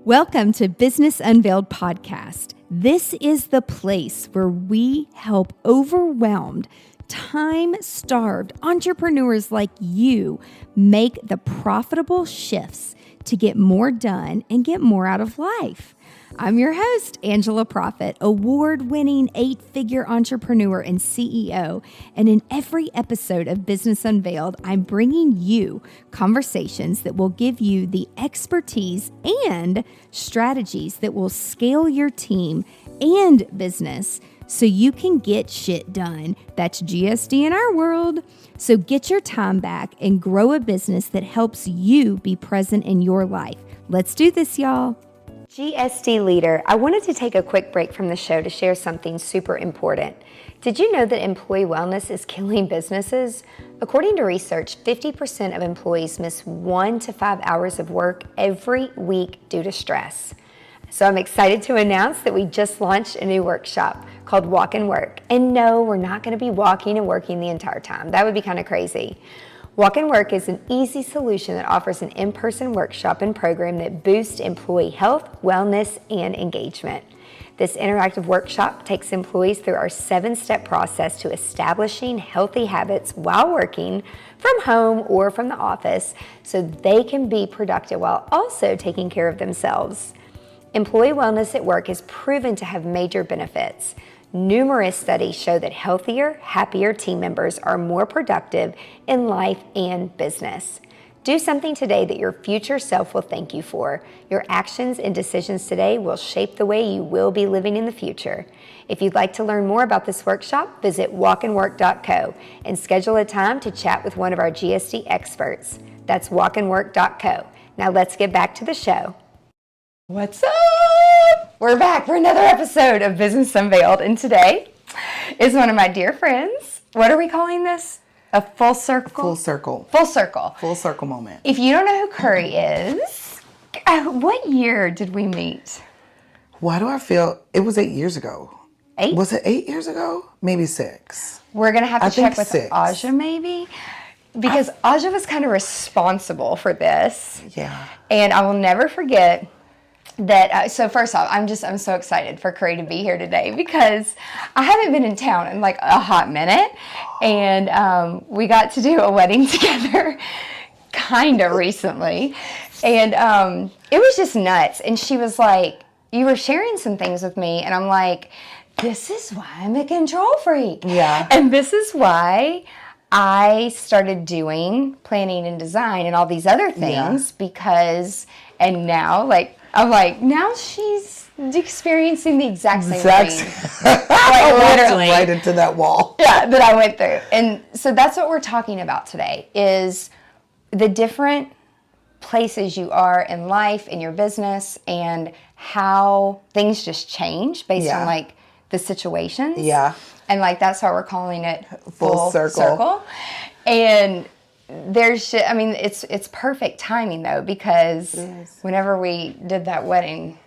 Welcome to Business Unveiled Podcast. This is the place where we help overwhelmed, time-starved entrepreneurs like you make the profitable shifts to get more done and get more out of life. I'm your host, Angela Proffitt, award-winning 8-figure entrepreneur and CEO. And in every episode of Business Unveiled, I'm bringing you conversations that will give you the expertise and strategies that will scale your team and business so you can get shit done. That's GSD in our world. So get your time back and grow a business that helps you be present in your life. Let's do this, y'all. GSD leader, I wanted to take a quick break from the show to share something super important. Did you know that employee wellness is killing businesses? According to research, 50% of employees miss 1 to 5 hours of work every week due to stress. So I'm excited to announce that we just launched a new workshop called Walk and Work. And no, we're not going to be walking and working the entire time. That would be kind of crazy. Walk and Work is an easy solution that offers an in-person workshop and program that boosts employee health, wellness, and engagement. This interactive workshop takes employees through our 7-step process to establishing healthy habits while working from home or from the office so they can be productive while also taking care of themselves. Employee wellness at work is proven to have major benefits. Numerous studies show that healthier, happier team members are more productive in life and business. Do something today that your future self will thank you for. Your actions and decisions today will shape the way you will be living in the future. If you'd like to learn more about this workshop, visit walkandwork.co and schedule a time to chat with one of our GSD experts. That's walkandwork.co. Now let's get back to the show. What's up? We're back for another episode of Business Unveiled, and today is one of my dear friends. What are we calling this? A full circle? Full circle. Full circle. Full circle moment. If you don't know who Curry is, what year did we meet? Why do I feel it was 8 years ago? 8? Was it 8 years ago? Maybe 6. We're going to have to check with 6. Aja maybe, because Aja was kind of responsible for this. Yeah. And I will never forget that, so first off, I'm so excited for Curry to be here today because I haven't been in town in like a hot minute, and we got to do a wedding together kind of recently, and it was just nuts. And she was like, you were sharing some things with me, and I'm like, this is why I'm a control freak. Yeah. And this is why I started doing planning and design and all these other things because, and now I'm like, now she's experiencing the exact same thing. Like literally. Right into that wall. Yeah, that I went through. And so that's what we're talking about today is the different places you are in life, in your business, and how things just change based on like the situations. Yeah. And like that's why we're calling it Full circle. And it's perfect timing though, because whenever we did that wedding,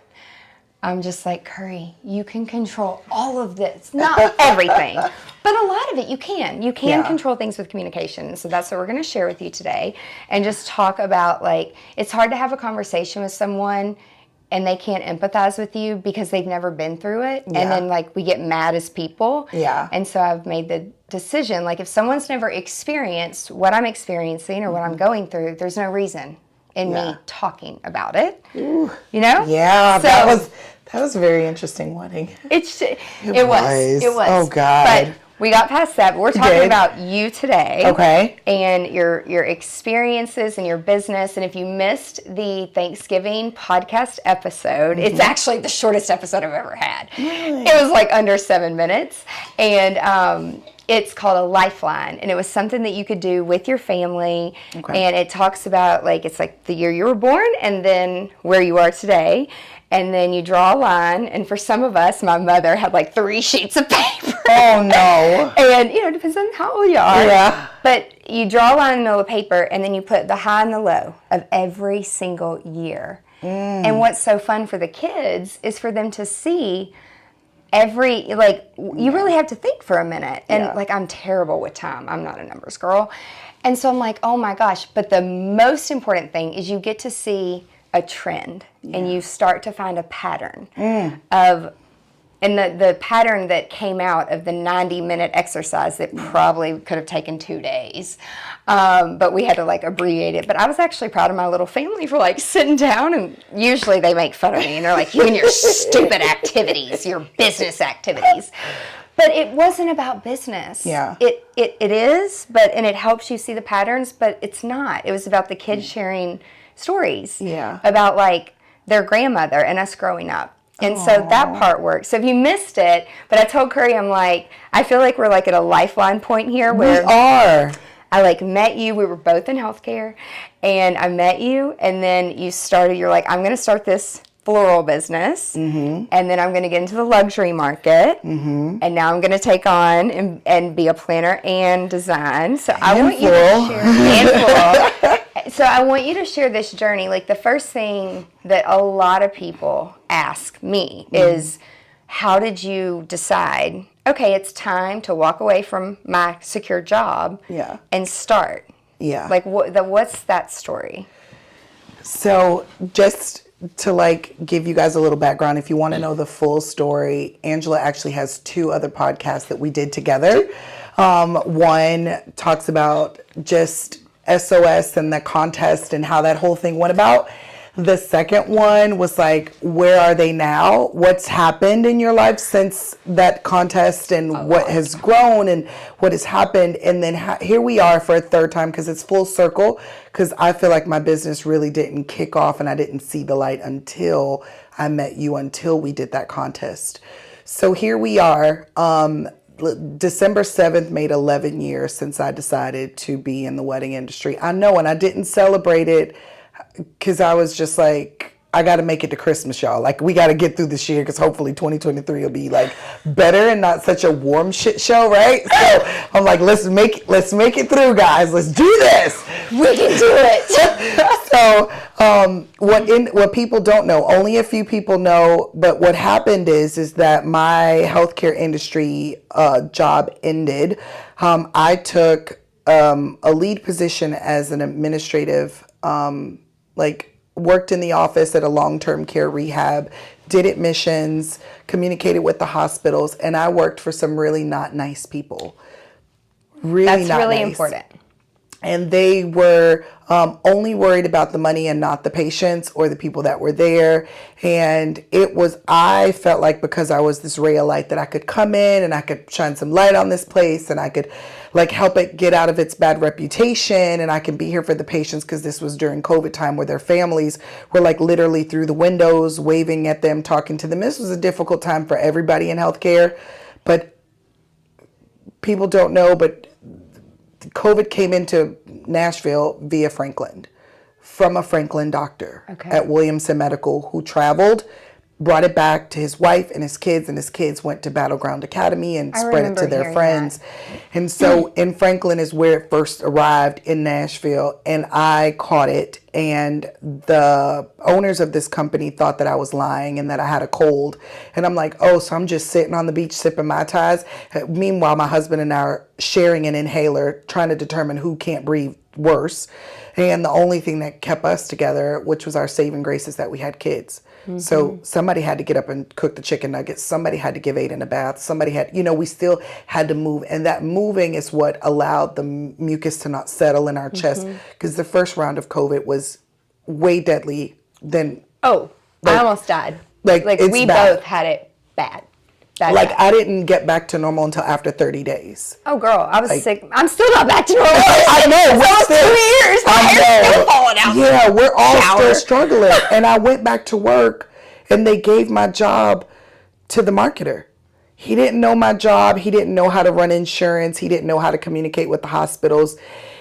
I'm just like, Curry, you can control all of this. Not everything, but a lot of it you can. You can control things with communication. So that's what we're going to share with you today and just talk about, like, it's hard to have a conversation with someone and they can't empathize with you because they've never been through it. Yeah. And then, like, we get mad as people. Yeah. And so I've made the decision, like, if someone's never experienced what I'm experiencing or what I'm going through, there's no reason in me talking about it. Ooh. You know? Yeah, so, that was a very interesting wedding. It was. Oh, God. But we got past that, but we're talking about you today. Okay. And your experiences and your business. And if you missed the Thanksgiving podcast episode, it's actually the shortest episode I've ever had. Really? It was like under 7 minutes. And it's called a lifeline. And it was something that you could do with your family. Okay. And it talks about, like, it's like the year you were born and then where you are today. And then you draw a line, and for some of us, my mother had like 3 sheets of paper. Oh, no. And, it depends on how old you are. Yeah. But you draw a line in the middle of paper, and then you put the high and the low of every single year. And what's so fun for the kids is for them to see you really have to think for a minute. And, I'm terrible with time. I'm not a numbers girl. And so I'm like, oh, my gosh. But the most important thing is you get to see a trend and you start to find a pattern of, and the pattern that came out of the 90-minute exercise that probably could have taken 2 days, but we had to like abbreviate it. But I was actually proud of my little family for like sitting down, and usually they make fun of me and they're like, you and your stupid activities, your business activities. But it wasn't about business. Yeah. It is, and it helps you see the patterns, but it's not. It was about the kids sharing stories about like their grandmother and us growing up. And so that part works. So if you missed it, but I told Curry, I'm like, I feel like we're like at a lifeline point here where we are. I like met you. We were both in healthcare, and I met you, and then you're like, I'm going to start this floral business, and then I'm going to get into the luxury market, and now I'm going to take on and be a planner and design. So I want you to share So I want you to share this journey. Like the first thing that a lot of people ask me is, how did you decide, okay, it's time to walk away from my secure job and start? Yeah. Like what's that story? So just to like give you guys a little background, if you want to know the full story, Angela actually has 2 other podcasts that we did together. One talks about just SOS and the contest and how that whole thing went about. The second one was like, where are they now? What's happened in your life since that contest, and what has grown and what has happened? And then here we are for a third time, because it's full circle, because I feel like my business really didn't kick off and I didn't see the light until I met you, until we did that contest. So here we are. December 7th made 11 years since I decided to be in the wedding industry. I know, and I didn't celebrate it because I was just like, I got to make it to Christmas, y'all. Like, we got to get through this year, because hopefully 2023 will be like better and not such a warm shit show, right? So I'm like, let's make it through, guys. Let's do this. We can do it. So what people don't know, only a few people know, but what happened is that my healthcare industry job ended. I took a lead position as an administrative, worked in the office at a long-term care rehab, did admissions, communicated with the hospitals, and I worked for some really not nice people. That's really important. And they were only worried about the money and not the patients or the people that were there. And I felt like, because I was this ray of light, that I could come in and I could shine some light on this place, and I could like help it get out of its bad reputation, and I can be here for the patients, because this was during COVID time where their families were like literally through the windows, waving at them, talking to them. This was a difficult time for everybody in healthcare, but people don't know, but COVID came into Nashville via Franklin, from a Franklin doctor at Williamson Medical, who traveled, brought it back to his wife and his kids went to Battleground Academy and spread it to their friends. And so in Franklin is where it first arrived in Nashville, and I caught it, and the owners of this company thought that I was lying and that I had a cold. And I'm like, oh, so I'm just sitting on the beach sipping Mai Tais. Meanwhile, my husband and I are sharing an inhaler, trying to determine who can't breathe worse. And the only thing that kept us together, which was our saving grace, is that we had kids. So somebody had to get up and cook the chicken nuggets. Somebody had to give Aiden a bath. Somebody had, we still had to move. And that moving is what allowed the mucus to not settle in our chest. Because the first round of COVID was way deadly than... Oh, I almost died. Like we bad. both had it bad. I didn't get back to normal until after 30 days. Oh, girl, I was sick. I'm still not back to normal. I know. It's 2 years. My hair's still falling out. Yeah, we're all still struggling. And I went back to work, and they gave my job to the marketer. He didn't know my job. He didn't know how to run insurance. He didn't know how to communicate with the hospitals.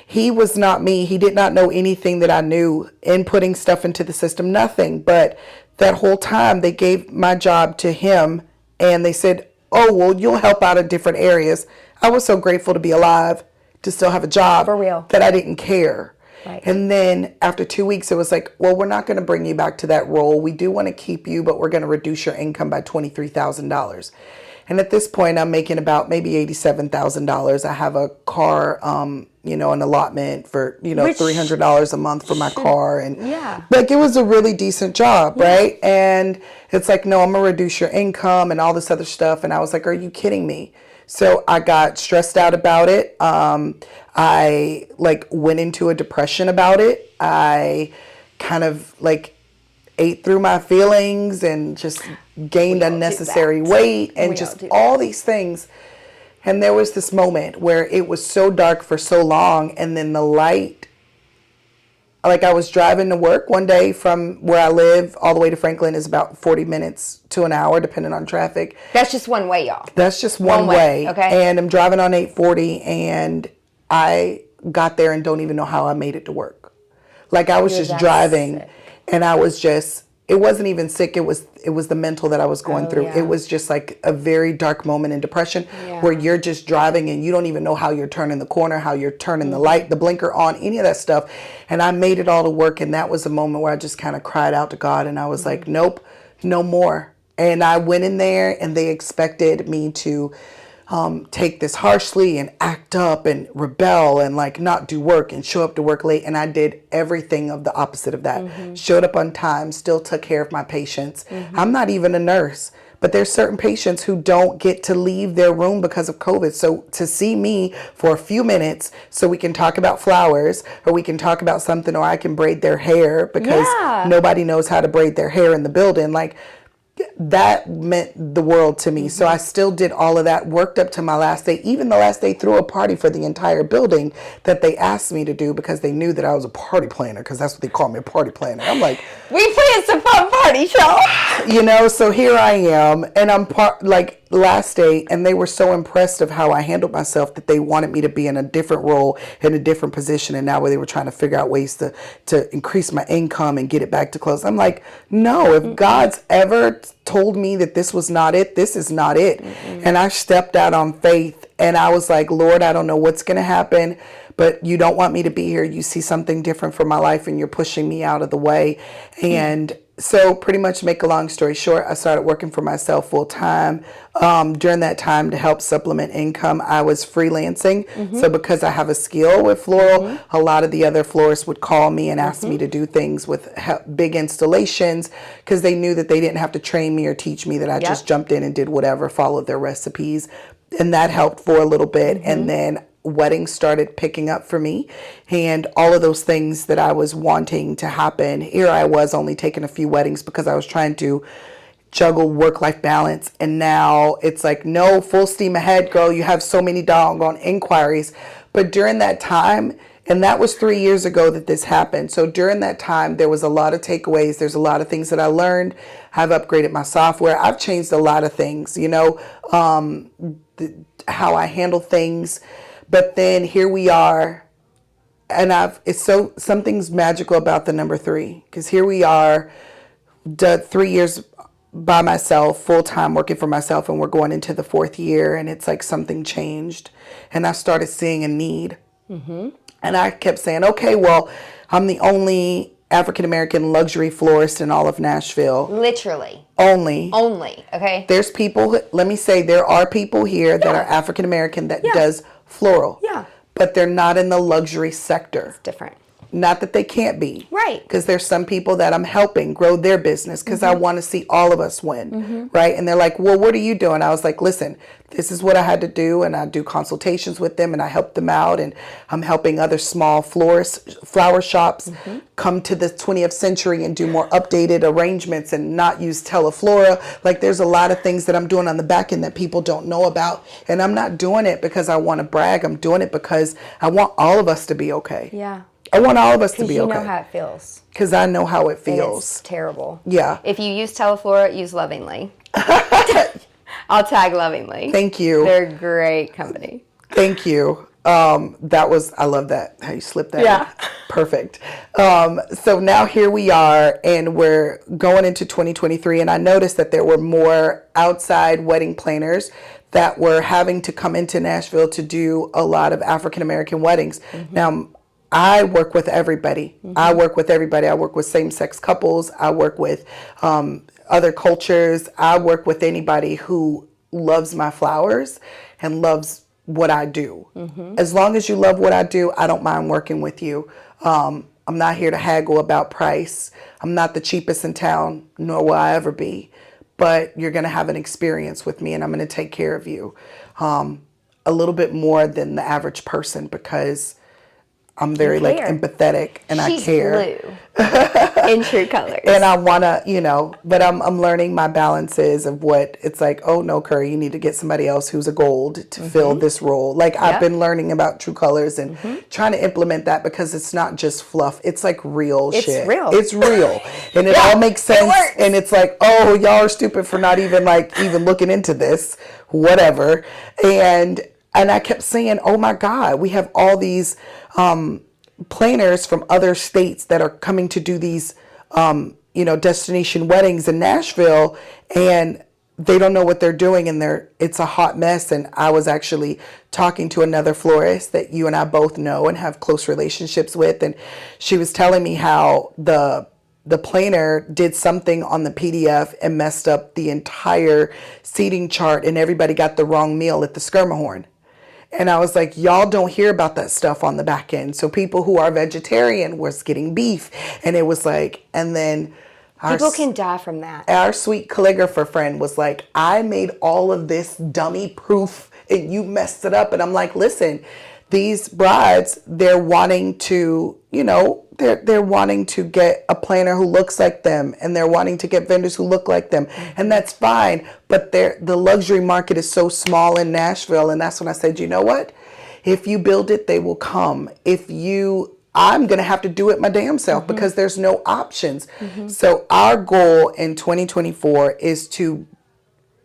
He was not me. He did not know anything that I knew in putting stuff into the system, nothing. But that whole time, they gave my job to him. And they said, oh, well, you'll help out in different areas. I was so grateful to be alive, to still have a job. For real. That I didn't care. Right. And then after 2 weeks, it was like, well, we're not going to bring you back to that role. We do want to keep you, but we're going to reduce your income by $23,000. And at this point, I'm making about maybe $87,000. I have a car, an allotment for, $300 a month for my car. And like, it was a really decent job, right? And it's like, no, I'm going to reduce your income and all this other stuff. And I was like, are you kidding me? So I got stressed out about it. I went into a depression about it. I kind of ate through my feelings and just gained unnecessary weight and just all these things. And there was this moment where it was so dark for so long, and then the light, I was driving to work one day from where I live all the way to Franklin is about 40 minutes to an hour, depending on traffic. That's just one way, y'all. That's just one way. Okay. And I'm driving on 840, and I got there and don't even know how I made it to work. I was just driving, and I was just, it wasn't even sick. It was the mental that I was going through. Yeah. It was just a very dark moment in depression where you're just driving and you don't even know how you're turning the corner, how you're turning the light, the blinker on, any of that stuff. And I made it all to work. And that was a moment where I just kind of cried out to God, and I was like, nope, no more. And I went in there, and they expected me to take this harshly and act up and rebel and not do work and show up to work late. And I did everything of the opposite of that. Showed up on time, still took care of my patients. I'm not even a nurse, but there's certain patients who don't get to leave their room because of COVID. So to see me for a few minutes so we can talk about flowers, or we can talk about something, or I can braid their hair because nobody knows how to braid their hair in the building. That meant the world to me. So I still did all of that, worked up to my last day. Even the last day, threw a party for the entire building that they asked me to do because they knew that I was a party planner, because that's what they call me, a party planner. I'm like, we planned some fun parties, y'all. So here I am, and I'm last day, and they were so impressed of how I handled myself that they wanted me to be in a different role, in a different position. And now they were trying to figure out ways to increase my income and get it back to close. I'm like, no, if God's ever told me that this was not it, this is not it. And I stepped out on faith, and I was like, Lord, I don't know what's going to happen, but you don't want me to be here. You see something different for my life, and you're pushing me out of the way. And so pretty much, make a long story short, I started working for myself full time. During that time, to help supplement income, I was freelancing. So because I have a skill with floral, a lot of the other florists would call me and ask me to do things with big installations, because they knew that they didn't have to train me or teach me, that I just jumped in and did whatever, followed their recipes. And that helped for a little bit. And then weddings started picking up for me, and all of those things that I was wanting to happen. Here I was only taking a few weddings because I was trying to juggle work-life balance. And now it's like, no, full steam ahead, girl. You have so many doggone inquiries. But during that time, and that was 3 years ago that this happened. So during that time, there was a lot of takeaways. There's a lot of things that I learned. I've upgraded my software. I've changed a lot of things, how I handle things. But then here we are, and something's magical about the number 3, because here we are, 3 years by myself, full time working for myself, and we're going into the 4th year, and it's like something changed, and I started seeing a need, and I kept saying, okay, well, I'm the only African-American luxury florist in all of Nashville. Literally. Only. Okay. There's people, let me say, there are people here that are African-American that does floral. Yeah. But they're not in the luxury sector. It's different. Not that they can't be. Right. Because there's some people that I'm helping grow their business, because I want to see all of us win. Right. And they're like, well, what are you doing? I was like, listen, this is what I had to do. And I do consultations with them, and I help them out. And I'm helping other small flower shops come to the 20th century and do more updated arrangements and not use Teleflora. There's a lot of things that I'm doing on the back end that people don't know about. And I'm not doing it because I want to brag. I'm doing it because I want all of us to be okay. Yeah. I want all of us to be okay. Because you know how it feels. Because I know how it feels. And it's terrible. Yeah. If you use Teleflora, use Lovingly. I'll tag Lovingly. Thank you. They're a great company. Thank you. I love that, how you slipped that in. Perfect. So now here we are, and we're going into 2023, and I noticed that there were more outside wedding planners that were having to come into Nashville to do a lot of African-American weddings. Now, I work with everybody. I work with same-sex couples. I work with other cultures. I work with anybody who loves my flowers and loves what I do. As long as you love what I do, I don't mind working with you. I'm not here to haggle about price. I'm not the cheapest in town, nor will I ever be. But you're going to have an experience with me, and I'm going to take care of you a little bit more than the average person, because I'm very like empathetic and I care. She's blue in true colors. And I want to, but I'm learning my balances of what it's like. Oh no, Curry, you need to get somebody else who's a gold to fill this role. Like I've been learning about true colors and trying to implement that, because it's not just fluff. It's like real shit. It's real. And it all makes sense. And it's like, oh, y'all are stupid for not even looking into this, whatever. And I kept saying, oh my God, we have all these planners from other states that are coming to do these, destination weddings in Nashville, and they don't know what they're doing, and it's a hot mess. And I was actually talking to another florist that you and I both know and have close relationships with, and she was telling me how the planner did something on the PDF and messed up the entire seating chart, and everybody got the wrong meal at the Skirmahorn. And I was like, y'all don't hear about that stuff on the back end. So people who are vegetarian was getting beef. And it was like, and then people can die from that. Our sweet calligrapher friend was like, I made all of this dummy proof and you messed it up. And I'm like, listen, these brides, they're wanting to, they're wanting to get a planner who looks like them, and they're wanting to get vendors who look like them. And that's fine. But the luxury market is so small in Nashville. And that's when I said, you know what? If you build it, they will come. I'm going to have to do it my damn self, because there's no options. So our goal in 2024 is to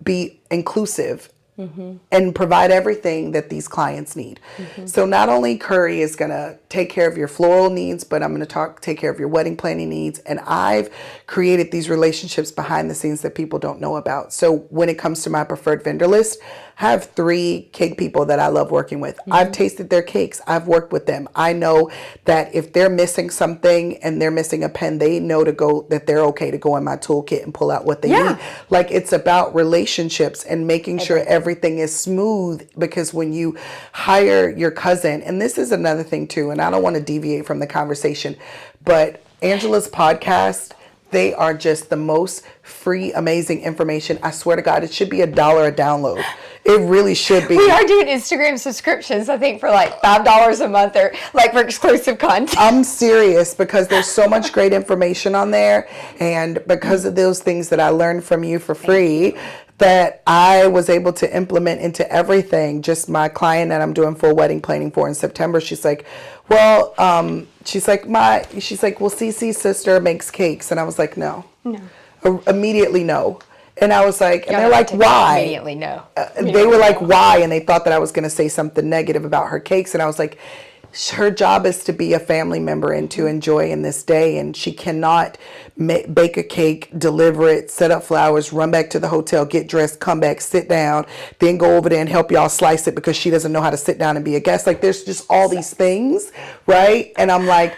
be inclusive and provide everything that these clients need. So not only Curry is going to take care of your floral needs, but I'm going to take care of your wedding planning needs. And I've created these relationships behind the scenes that people don't know about. So when it comes to my preferred vendor list, I have 3 cake people that I love working with. I've tasted their cakes. I've worked with them. I know that if they're missing something and they're missing a pen, they know that they're okay to go in my toolkit and pull out what they need. Like, it's about relationships and making sure everything is smooth, because when you hire your cousin, and this is another thing too, and I don't want to deviate from the conversation, but Angela's podcast, they are just the most free, amazing information. I swear to God, it should be $1 a download. It really should be. We are doing Instagram subscriptions, I think, for like $5 a month, or like for exclusive content. I'm serious, because there's so much great information on there. And because of those things that I learned from you for free, that I was able to implement into everything. Just my client that I'm doing full wedding planning for in September, she's like, well, Cece's sister makes cakes. And I was like, no. Immediately no. And I was like, and they're like, why? Immediately no. They were like, why? And they thought that I was going to say something negative about her cakes. And I was like, her job is to be a family member and to enjoy in this day. And she cannot bake a cake, deliver it, set up flowers, run back to the hotel, get dressed, come back, sit down, then go over there and help y'all slice it, because she doesn't know how to sit down and be a guest. Like, there's just all these things, right? And I'm like,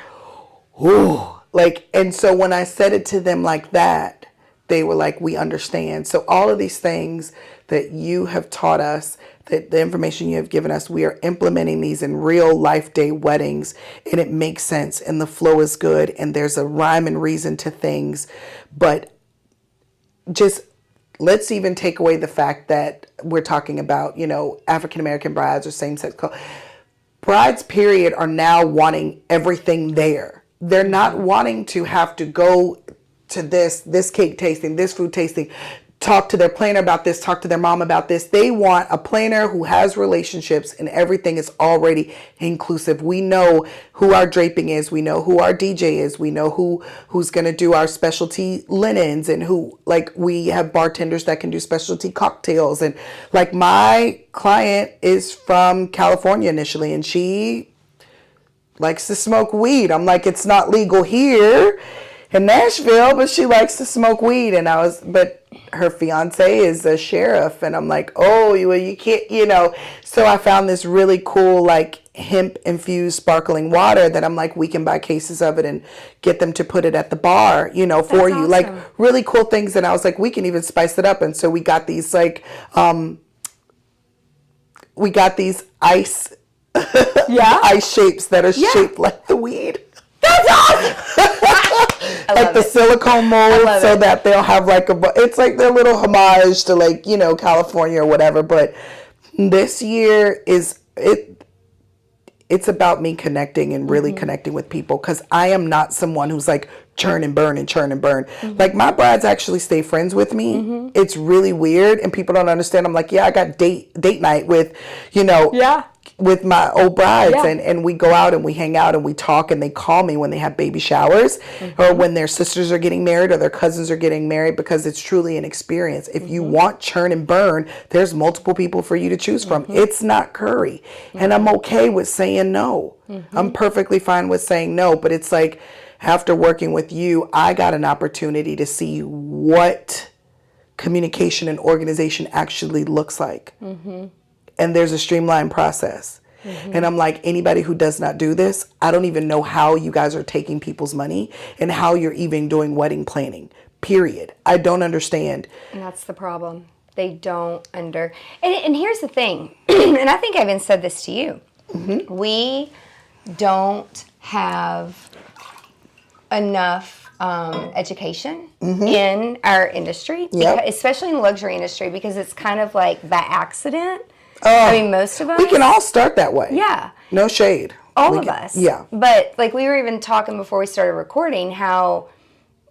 ooh. Like, and so when I said it to them like that, they were like, we understand. So all of these things that you have taught us, that the information you have given us, we are implementing these in real life day weddings, and it makes sense, and the flow is good, and there's a rhyme and reason to things. But just let's even take away the fact that we're talking about, African American brides or same-sex brides, period, are now wanting everything there. They're not wanting to have to go to this cake tasting, this food tasting, talk to their planner about this, talk to their mom about this. They want a planner who has relationships, and everything is already inclusive. We know who our draping is. We know who our DJ is. We know who's going to do our specialty linens, and we have bartenders that can do specialty cocktails. And like, my client is from California initially, and she likes to smoke weed. I'm like, it's not legal here in Nashville, but she likes to smoke weed. And but her fiance is a sheriff, and I'm like, oh, you can't, so I found this really cool, hemp infused sparkling water that I'm like, we can buy cases of it and get them to put it at the bar, you know, for you. awesome. Like really cool things. And I was like, we can even spice it up. And so we got these like, we got these ice, ice shapes that are shaped like the weed. That's awesome. Like the silicone mold, so that they'll have like it's like their little homage to like, you know, California or whatever. But this year it's about me connecting and really connecting with people, because I am not someone who's like churn and burn and churn and burn. Like my brides actually stay friends with me. It's really weird and people don't understand. I'm like, yeah, I got date night with, you know, with my old brides, and we go out and we hang out and we talk, and they call me when they have baby showers or when their sisters are getting married or their cousins are getting married, because it's truly an experience. If you want churn and burn, there's multiple people for you to choose from. It's not Curry, and I'm okay with saying no. I'm perfectly fine with saying no, but it's like after working with you, I got an opportunity to see what communication and organization actually looks like. And there's a streamlined process. And I'm like, anybody who does not do this, I don't even know how you guys are taking people's money and how you're even doing wedding planning, period. I don't understand. And that's the problem. They don't and here's the thing, and I think I even said this to you. We don't have enough education in our industry, especially in the luxury industry, because it's kind of like by accident. I mean, most of us. We can all start that way. Yeah. No shade. All of us. Yeah. But like we were even talking before we started recording how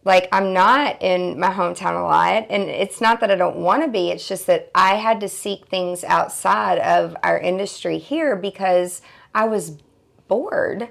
like I'm not in my hometown a lot, and it's not that I don't want to be, it's just that I had to seek things outside of our industry here because I was bored.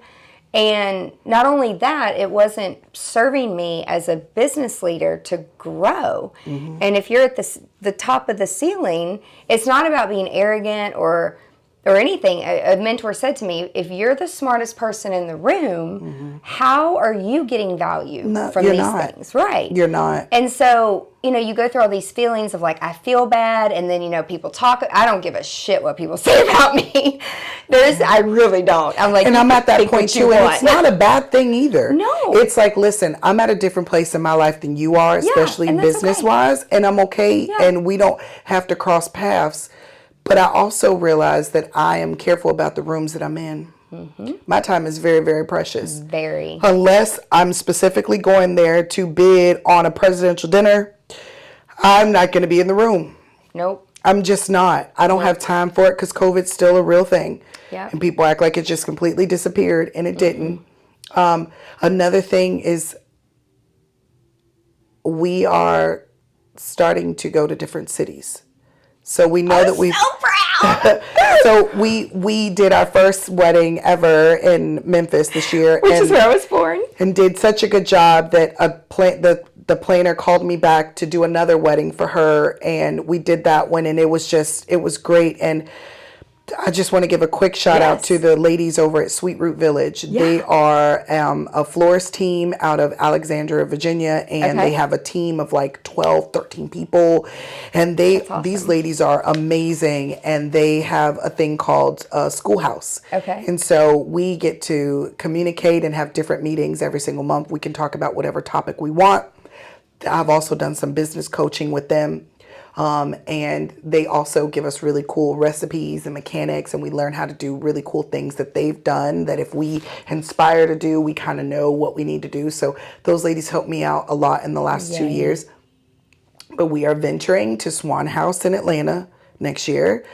And not only that, it wasn't serving me as a business leader to grow. And if you're at the top of the ceiling, it's not about being arrogant or anything. A mentor said to me, if you're the smartest person in the room, how are you getting value from these things? Right. You're not. And so, you know, you go through all these feelings of like, I feel bad. And then, you know, people talk. I don't give a shit what people say about me. I really don't. I'm like, and I'm at that point too. And it's not a bad thing either. No. It's like, listen, I'm at a different place in my life than you are, especially business wise. And I'm okay. And we don't have to cross paths. But I also realize that I am careful about the rooms that I'm in. My time is very, very precious. Very. Unless I'm specifically going there to bid on a presidential dinner, I'm not going to be in the room. Nope. I'm just not. I don't have time for it because COVID's still a real thing. Yeah. And people act like it just completely disappeared, and it didn't. Another thing is we are starting to go to different cities. So we know that we've... so proud. So we did our first wedding ever in Memphis this year. Which is where I was born. And did such a good job that the planner called me back to do another wedding for her. And we did that one, and it was great. And I just want to give a quick shout out to the ladies over at Sweet Root Village. Yeah. They are a florist team out of Alexandria, Virginia, and they have a team of like 12, 13 people. And these ladies are amazing, and they have a thing called Schoolhouse. Okay. And so we get to communicate and have different meetings every single month. We can talk about whatever topic we want. I've also done some business coaching with them. And they also give us really cool recipes and mechanics, and we learn how to do really cool things that they've done that if we inspire to do, we kind of know what we need to do. So those ladies helped me out a lot in the last 2 years. But we are venturing to Swan House in Atlanta next year.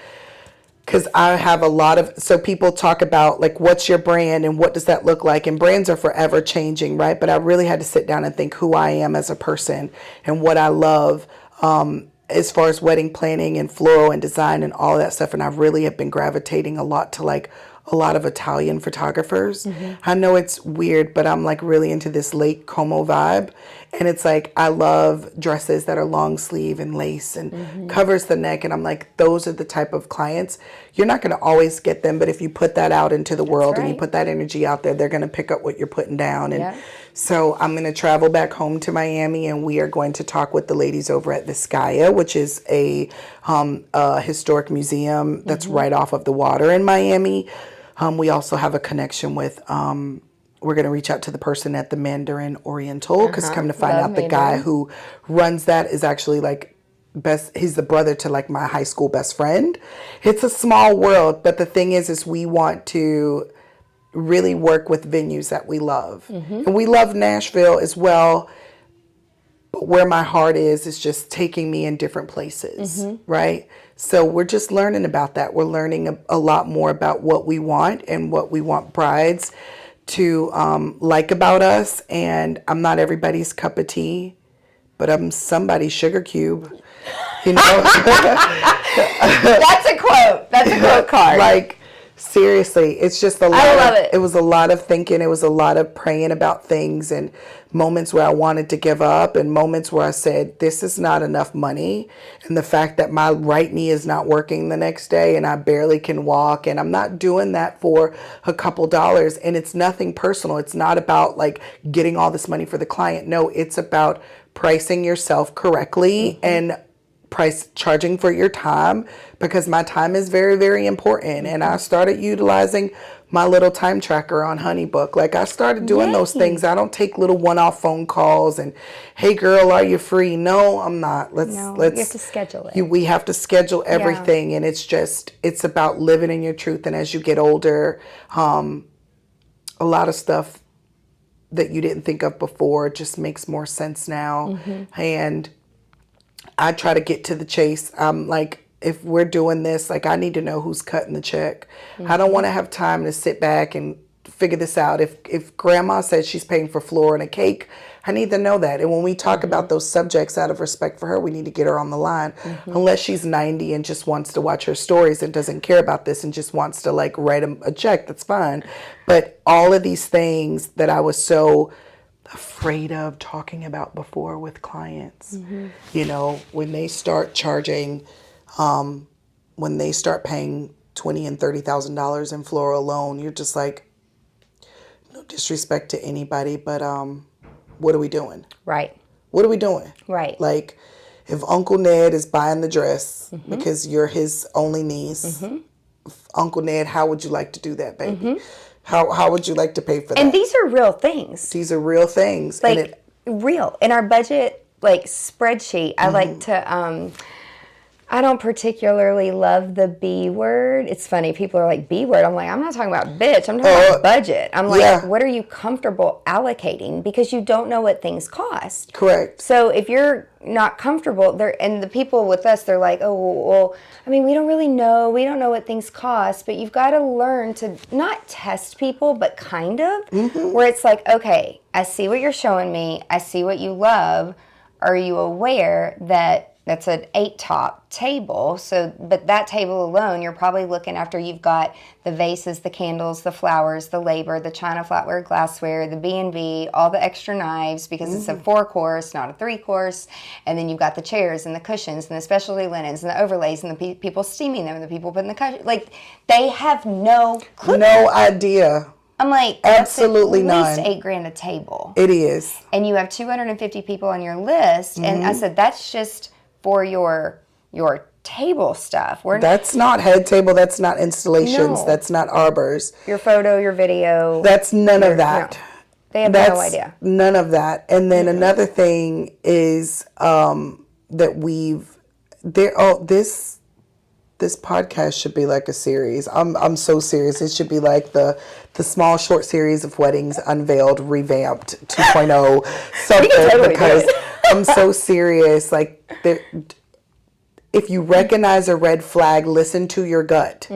Because I have a lot of, so people talk about like, what's your brand and what does that look like? And brands are forever changing, right? But I really had to sit down and think who I am as a person and what I love. As far as wedding planning and floral and design and all that stuff. And I really have been gravitating a lot to like a lot of Italian photographers. I know it's weird, but I'm like really into this Lake Como vibe. And it's like, I love dresses that are long sleeve and lace and covers the neck. And I'm like, those are the type of clients. You're not going to always get them, but if you put that out into the world and you put that energy out there, they're going to pick up what you're putting down. And so I'm going to travel back home to Miami, and we are going to talk with the ladies over at Vizcaya, which is a historic museum that's right off of the water in Miami. We also have a connection with, we're going to reach out to the person at the Mandarin Oriental, because come to find out the guy who runs that is actually like he's the brother to like my high school best friend. It's a small world, but the thing is we want to really work with venues that we love. And we love Nashville as well. But where my heart is just taking me in different places, right? So we're just learning about that. We're learning a lot more about what we want and what we want brides to like about us. And I'm not everybody's cup of tea, but I'm somebody's sugar cube, you know? That's a quote. That's a quote card. Like, seriously, it's just a lot. I love it. It was a lot of thinking. It was a lot of praying about things, and moments where I wanted to give up, and moments where I said, this is not enough money. And the fact that my right knee is not working the next day and I barely can walk, and I'm not doing that for a couple dollars. And it's nothing personal. It's not about like getting all this money for the client. No, it's about pricing yourself correctly and charging for your time, because my time is very, very important. And I started utilizing my little time tracker on HoneyBook. Like, I started doing those things. I don't take little one-off phone calls and, hey girl, are you free? No, I'm not. Let's you have to schedule it. We have to schedule everything. And it's about living in your truth. And as you get older, a lot of stuff that you didn't think of before just makes more sense now. And I try to get to the chase. Like, if we're doing this, like, I need to know who's cutting the check. I don't want to have time to sit back and figure this out. If grandma says she's paying for flour and a cake, I need to know that. And when we talk about those subjects, out of respect for her, we need to get her on the line. Unless she's 90 and just wants to watch her stories and doesn't care about this and just wants to like write a check, that's fine. But all of these things that I was so afraid of talking about before with clients, you know, when they start charging, when they start paying $20,000 and $30,000 in floral alone, you're just like, no disrespect to anybody, but what are we doing? Right. What are we doing? Right. Like, if Uncle Ned is buying the dress because you're his only niece, Uncle Ned, how would you like to do that, baby? How would you like to pay for that? And these are real things. These are real things. Like, and real. In our budget, like, spreadsheet, I like to, I don't particularly love the B word. It's funny. People are like, B word. I'm like, I'm not talking about bitch. I'm talking about budget. I'm like, what are you comfortable allocating? Because you don't know what things cost. Correct. So if you're not comfortable, and the people with us, they're like, oh, well, I mean, we don't really know. We don't know what things cost. But you've got to learn to not test people, but kind of, where it's like, okay, I see what you're showing me. I see what you love. Are you aware that that's an 8-top table? So, but that table alone, you're probably looking after you've got the vases, the candles, the flowers, the labor, the china, flatware, glassware, the B&B, all the extra knives, because it's a 4-course, not a 3-course. And then you've got the chairs and the cushions and the specialty linens and the overlays and the people steaming them and the people putting the cushions. Like, they have no clue. No idea. I'm like, absolutely that's none. At least $8,000 a table. It is. And you have 250 people on your list. And I said, that's just for your table stuff. That's not head table. That's not installations. No. That's not arbors. Your photo, your video. That's none of that. No. They have no idea. None of that. And then another thing is that this podcast should be like a series. I'm so serious. It should be like the small short series of weddings unveiled, revamped 2.0 something, totally, because I'm so serious. Like, if you recognize a red flag, listen to your gut.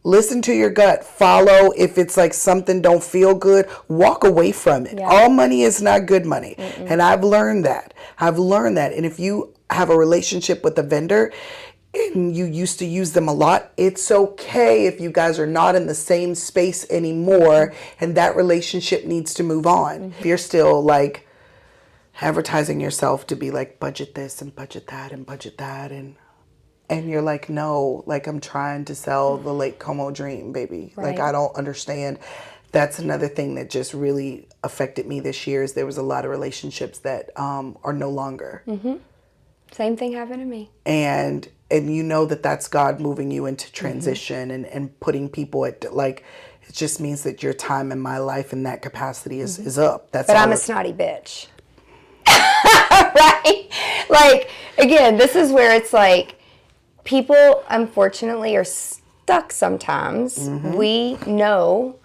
Listen to your gut. Follow. If it's like something don't feel good, walk away from it. All money is not good money. And I've learned that. And if you have a relationship with a vendor and you used to use them a lot, it's okay if you guys are not in the same space anymore and that relationship needs to move on. If you're still like advertising yourself to be like, budget this and budget that and budget that, and you're like, no, like, I'm trying to sell the Lake Como dream, baby. Right. Like, I don't understand. That's another thing that just really affected me this year, is there was a lot of relationships that are no longer. Same thing happened to me. And and you know that that's God moving you into transition and putting people at, like, it just means that your time in my life in that capacity is up. That's But all. I'm a snotty bitch. Right? Like, again, this is where it's like, people, unfortunately, are stuck sometimes. We know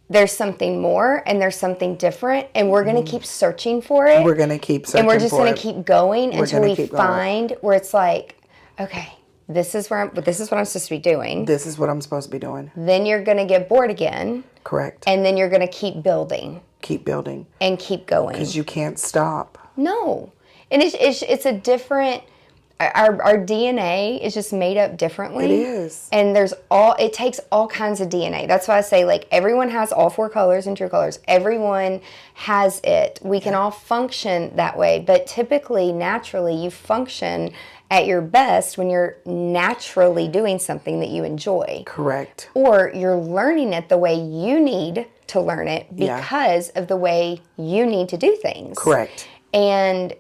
there's something more and there's something different, and we're going to keep searching for it. We're going to keep searching, and we're just going to keep going until we keep find where it's like, okay, this is what I'm supposed to be doing. This is what I'm supposed to be doing. Then you're going to get bored again. Correct. And then you're going to keep building. Keep building. And keep going. Because you can't stop. No. And it's a different, our DNA is just made up differently. It is. And it takes all kinds of DNA. That's why I say, like, everyone has all 4 colors and true colors. Everyone has it. We can all function that way. But typically, naturally, you function at your best when you're naturally doing something that you enjoy. Correct. Or you're learning it the way you need to learn it because of the way you need to do things. Correct. And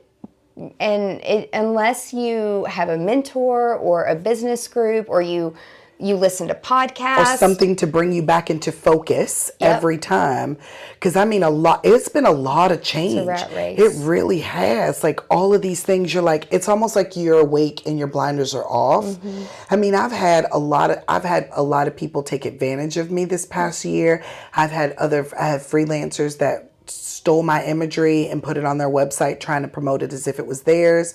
unless you have a mentor or a business group, or you listen to podcasts. Or something to bring you back into focus every time. Because, I mean, it's been a lot of change. It's a rat race. It really has. Like, all of these things, you're like, it's almost like you're awake and your blinders are off. Mm-hmm. I mean, I've had a lot of people take advantage of me this past year. I have freelancers that stole my imagery and put it on their website trying to promote it as if it was theirs.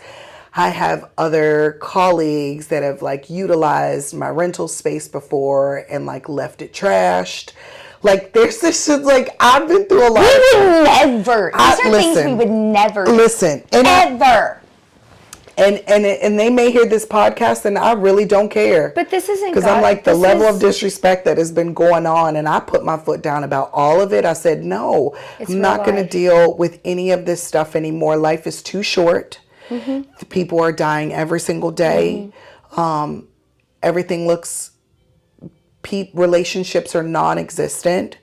I have other colleagues that have, like, utilized my rental space before and, like, left it trashed. Like, there's this shit, like, I've been through a lot. We would never. These are things we would never do. Listen. Ever. And they may hear this podcast, and I really don't care. But this isn't because I'm like, the level of disrespect that has been going on, and I put my foot down about all of it. I said, no, I'm not going to deal with any of this stuff anymore. Life is too short. Mm-hmm. People are dying every single day. Mm-hmm. Everything looks, relationships are non-existent.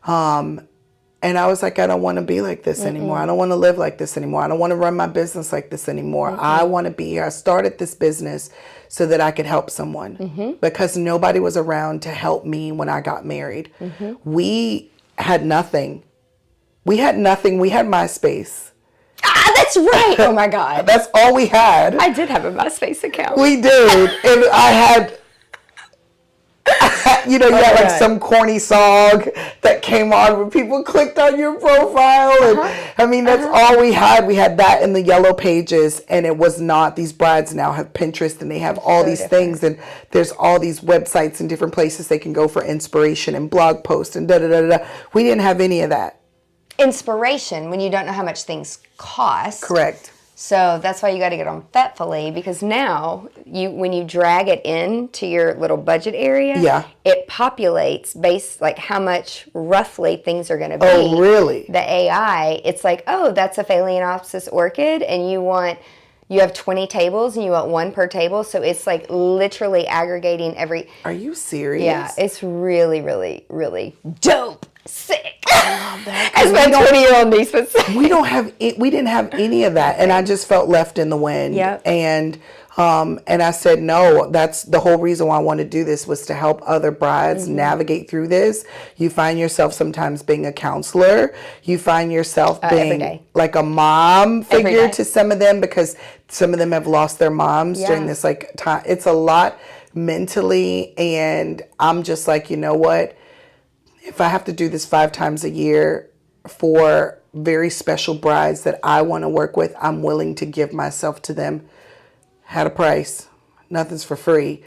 And I was like, I don't want to be like this anymore. I don't want to live like this anymore. I don't want to run my business like this anymore. I want to be here. I started this business so that I could help someone because nobody was around to help me when I got married. We had nothing. We had MySpace. Ah, that's right. Oh my God. That's all we had. I did have a MySpace account. We did. And I had... you had like some corny song that came on when people clicked on your profile. And I mean, that's all we had. We had that in the yellow pages, and it was not. These brides now have Pinterest, and they have all these things, and there's all these websites and different places they can go for inspiration and blog posts and da-da-da-da. We didn't have any of that. Inspiration when you don't know how much things cost. Correct. So that's why you got to get on Fetfully, because now when you drag it into your little budget area, it populates based like how much roughly things are going to be. Oh, really? The AI, it's like, oh, that's a Phalaenopsis orchid, and you have 20 tables and you want one per table. So it's like literally aggregating every. Are you serious? Yeah, it's really, really, really dope. Sick. I love that. As my 20-year-old niece would say. We didn't have any of that, and I just felt left in the wind. Yep. And I said, no, that's the whole reason why I wanted to do this, was to help other brides navigate through this. You find yourself sometimes being a counselor. You find yourself being like a mom figure to some of them, because some of them have lost their moms during this like time. It's a lot mentally, and I'm just like, you know what? If I have to do this 5 times a year for very special brides that I want to work with, I'm willing to give myself to them at a price. Nothing's for free,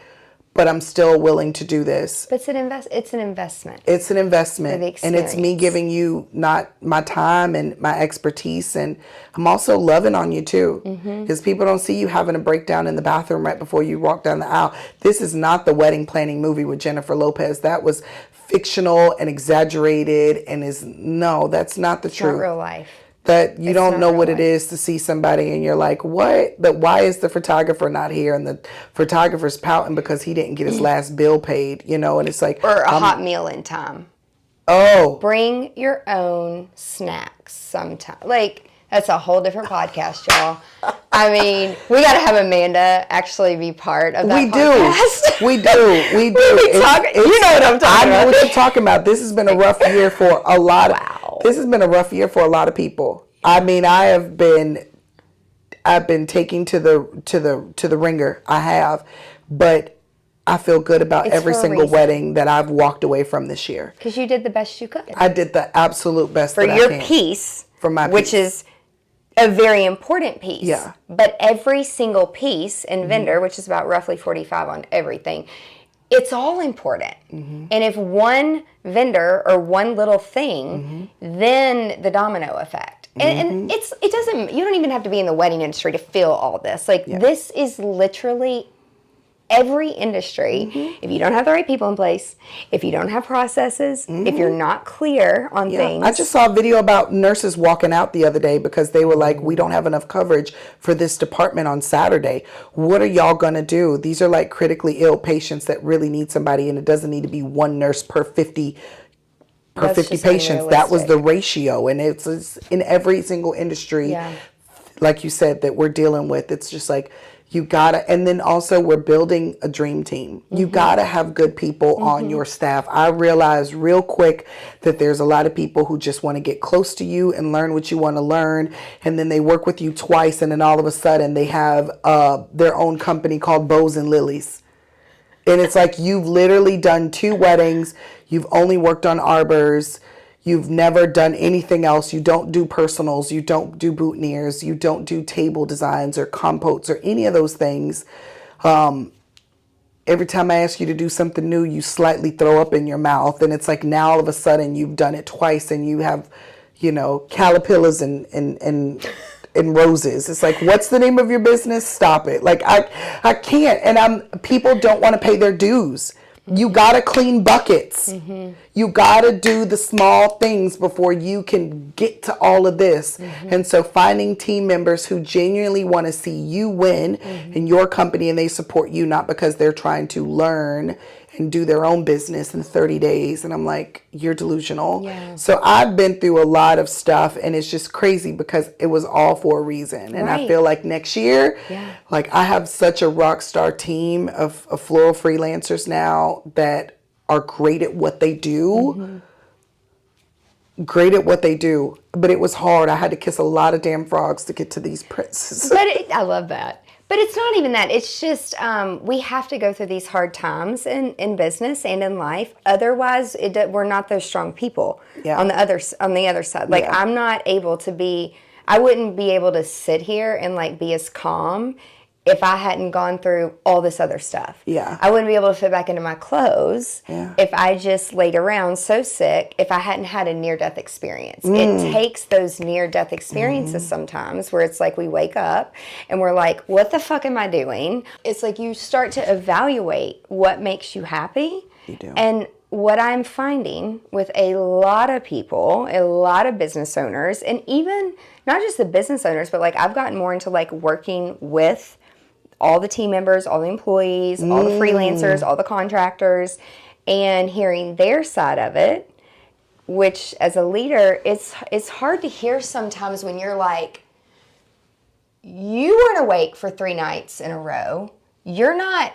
but I'm still willing to do this. But it's an investment. It's an investment. For the experience. And it's me giving you not my time and my expertise, and I'm also loving on you too. Because people don't see you having a breakdown in the bathroom right before you walk down the aisle. This is not the wedding planning movie with Jennifer Lopez. That was fictional and exaggerated, and that's not the truth. Not real life. That you don't know what it is to see somebody and you're like, what? Why is the photographer not here? And the photographer's pouting because he didn't get his last bill paid, and it's like, or a hot meal in time. Oh, bring your own snacks sometime. Like, That's a whole different podcast, y'all. I mean, we got to have Amanda actually be part of that podcast. We do. We do. You know what I'm talking about. I know what you're talking about. This has been a rough year for a lot of, this has been a rough year for a lot of people. I mean, I've been taking to the ringer. I have, but I feel good about every single wedding that I've walked away from this year. Because you did the best you could. I did the absolute best for your piece. For my piece. Which is a very important piece. Yeah. But every single piece and vendor, which is about roughly 45 on everything, it's all important. And if one vendor or one little thing, then the domino effect. And it doesn't, you don't even have to be in the wedding industry to feel all this. Like, this is literally every industry. If you don't have the right people in place, if you don't have processes, if you're not clear on things. I just saw a video about nurses walking out the other day because they were like, we don't have enough coverage for this department on Saturday. What are y'all going to do? These are like critically ill patients that really need somebody, and it doesn't need to be one nurse per 50 patients. That was the ratio, and it's in every single industry, like you said, that we're dealing with. It's just like, you gotta, and then also we're building a dream team. You gotta have good people on your staff. I realized real quick that there's a lot of people who just want to get close to you and learn what you want to learn, and then they work with you twice, and then all of a sudden they have their own company called Bows and Lilies. And it's like, you've literally done 2 weddings, you've only worked on arbors, you've never done anything else. You don't do personals. You don't do boutonnieres. You don't do table designs or compotes or any of those things. Every time I ask you to do something new, you slightly throw up in your mouth. And it's like, now all of a sudden you've done it twice and you have, caterpillars and roses. It's like, what's the name of your business? Stop it. Like, I can't. And people don't want to pay their dues. You gotta clean buckets. You gotta do the small things before you can get to all of this. And so finding team members who genuinely want to see you win in your company, and they support you, not because they're trying to learn and do their own business in 30 days. And I'm like, you're delusional. So I've been through a lot of stuff, and it's just crazy because it was all for a reason. And I feel like next year, like, I have such a rock star team of floral freelancers now that are great at what they do. Great at what they do. But it was hard. I had to kiss a lot of damn frogs to get to these princes. I love that. But it's not even that. It's just we have to go through these hard times in business and in life. Otherwise, we're not those strong people on the other side. Like, I'm not able to be. I wouldn't be able to sit here and like be as calm if I hadn't gone through all this other stuff. I wouldn't be able to fit back into my clothes if I just laid around so sick, if I hadn't had a near-death experience. It takes those near-death experiences sometimes where it's like we wake up and we're like, what the fuck am I doing? It's like you start to evaluate what makes you happy. You do. And what I'm finding with a lot of people, a lot of business owners, and even not just the business owners, but like I've gotten more into like working with all the team members, all the employees, all the freelancers, all the contractors, and hearing their side of it, which as a leader, it's hard to hear sometimes when you're like, you weren't awake for 3 nights in a row. You're not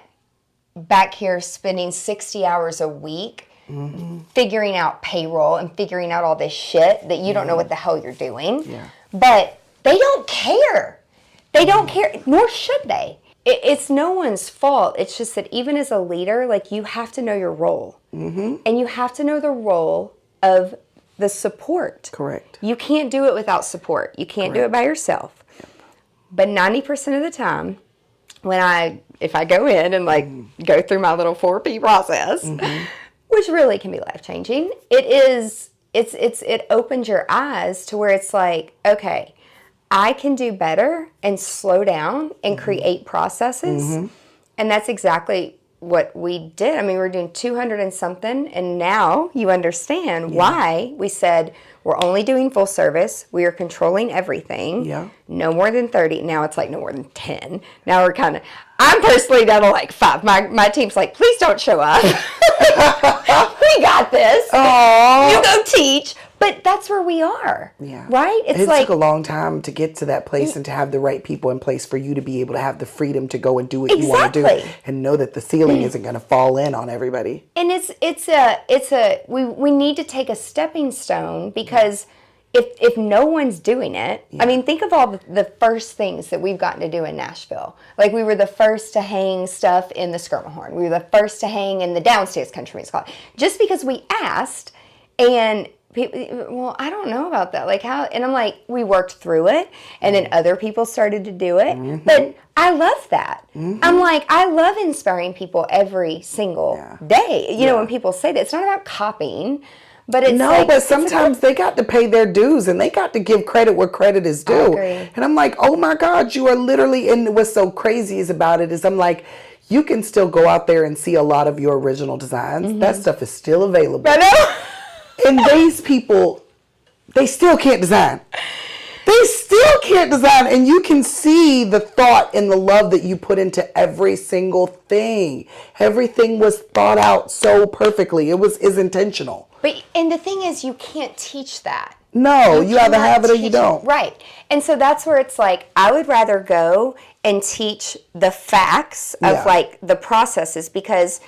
back here spending 60 hours a week figuring out payroll and figuring out all this shit that you don't know what the hell you're doing. But they don't care. They don't care, nor should they. It's no one's fault. It's just that even as a leader, like, you have to know your role. And you have to know the role of the support. Correct. You can't do it without support. You can't do it by yourself. But 90% of the time, if I go in and like go through my little 4P process, which really can be life-changing, it opens your eyes to where it's like, okay, I can do better and slow down and create processes. And that's exactly what we did. I mean, we were doing 200 and something, and now you understand why we said we're only doing full service. We are controlling everything. No more than 30. Now it's like no more than 10. Now I'm personally down to like 5. My team's like, please don't show up. We got this. Aww. You go teach. But that's where we are. Yeah. Right? It took a long time to get to that place and to have the right people in place for you to be able to have the freedom to go and do what you want to do and know that the ceiling isn't going to fall in on everybody. And we need to take a stepping stone, because if no one's doing it, I mean, think of all the first things that we've gotten to do in Nashville. Like, we were the first to hang stuff in the Skirmahorn. We were the first to hang in the Downstate Country Music Hall. Just because we asked, and people, well, I don't know about that. Like, how? And I'm like, we worked through it, and then other people started to do it. But I love that. I'm like, I love inspiring people every single day. You know, when people say that, it's not about copying. But it's but sometimes they got to pay their dues, and they got to give credit where credit is due. And I'm like, oh my God, you are literally, and what's so crazy about it is I'm like, you can still go out there and see a lot of your original designs. That stuff is still available. I know. And these people, they still can't design. They still can't design, and you can see the thought and the love that you put into every single thing. Everything was thought out so perfectly. It is intentional. And the thing is, you can't teach that. No, you either have it or you don't. Right. And so that's where it's like, I would rather go and teach the facts of like the processes, because,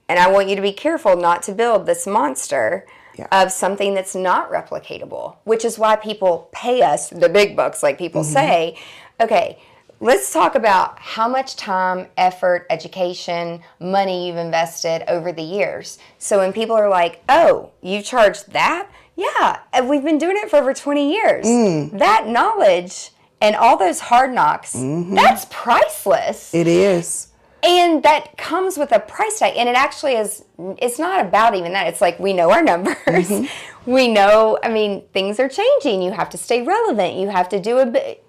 and I want you to be careful not to build this monster of something that's not replicatable, which is why people pay us the big bucks, like people say. Okay, let's talk about how much time, effort, education, money you've invested over the years. So when people are like, oh, you charge that? Yeah, we've been doing it for over 20 years. That knowledge and all those hard knocks, that's priceless. It is. And that comes with a price tag. And it actually is, it's not about even that. It's like, we know our numbers. We know, I mean, things are changing. You have to stay relevant. You have to do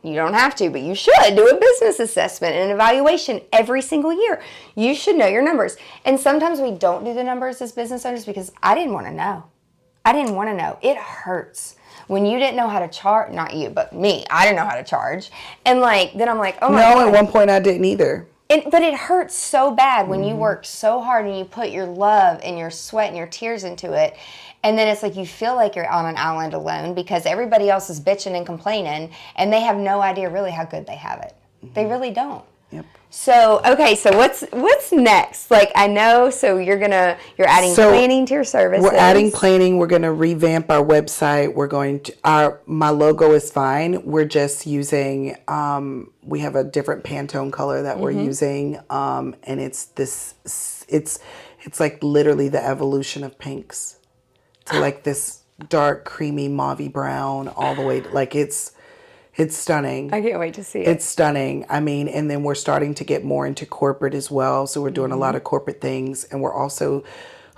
you don't have to, but you should do a business assessment and an evaluation every single year. You should know your numbers. And sometimes we don't do the numbers as business owners because I didn't want to know. I didn't want to know. It hurts. When you didn't know how to charge, not you, but me, I didn't know how to charge. And like, then I'm like, oh my God. No, at one point I didn't either. But it hurts so bad when you work so hard and you put your love and your sweat and your tears into it. And then it's like you feel like you're on an island alone because everybody else is bitching and complaining and they have no idea really how good they have it. They really don't. Yep. So, okay, so what's next? Like, I know, so you're adding planning to your services. We're adding planning. We're going to revamp our website. We're going to, my logo is fine. We're just using, we have a different Pantone color that we're using. And it's like literally the evolution of pinks to like this dark, creamy, mauvey brown all the way, like it's stunning. I can't wait to see it. It's stunning. I mean, and then we're starting to get more into corporate as well. So we're doing a lot of corporate things. And we're also,